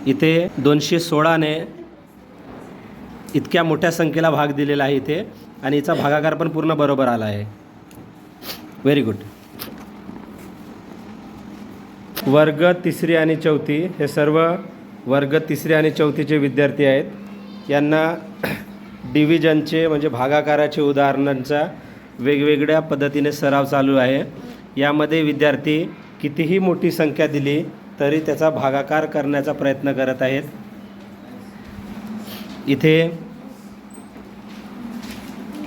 इथे 216ने इतक्या मोठ्या संख्येला भाग दिलेला आहे इथे आणि याचा भागाकार पण पूर्ण बरोबर आला आहे. Very good. वर्ग तिसरी आणि चौथी हे सर्व वर्ग तिसरी आणि चौथीचे विद्यार्थी आहेत. यांना डिव्हिजनचे म्हणजे भागाकाराचे उदाहरणांचा वेगवेगळ्या पद्धतीने सराव चालू आहे. यामध्ये विद्यार्थी कितीही मोठी संख्या दिली तरी त्याचा भागाकार करण्याचा प्रयत्न करत आहेत. इथे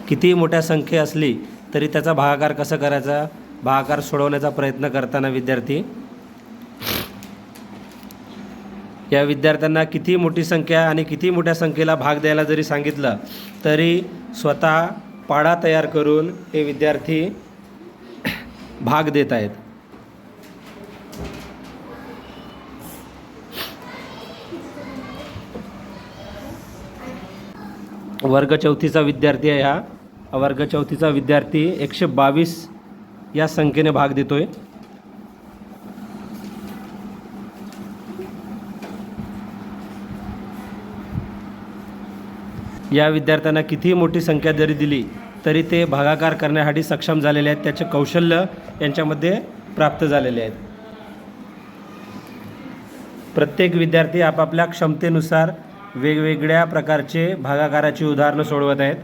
कितीही मोठ्या संख्या असली तरी त्याचा भागाकार कसा करायचा, भागाकार सोडवण्याचा प्रयत्न करताना विद्यार्थी या विद्यार्थ्यांना किती मोठी संख्या आणि किती मोठ्या संख्येला भाग द्यायला जरी सांगितलं तरी स्वतः पाढा तयार करून हे विद्यार्थी भाग देत आहेत. वर्ग चौथीचा विद्यार्थी आहे हा वर्ग चौथीचा विद्यार्थी 122 या संख्येने भाग देतोय. या विद्यार्थ्यांना कितीही मोठी संख्या जरी दिली तरी ते भागाकार करण्यासाठी सक्षम झालेले आहेत. त्याचे कौशल्य यांच्यामध्ये प्राप्त झालेले आहेत. प्रत्येक विद्यार्थी आपापल्या क्षमतेनुसार वेगवेगळ्या प्रकारचे भागाकाराची उदाहरणं सोडवत आहेत.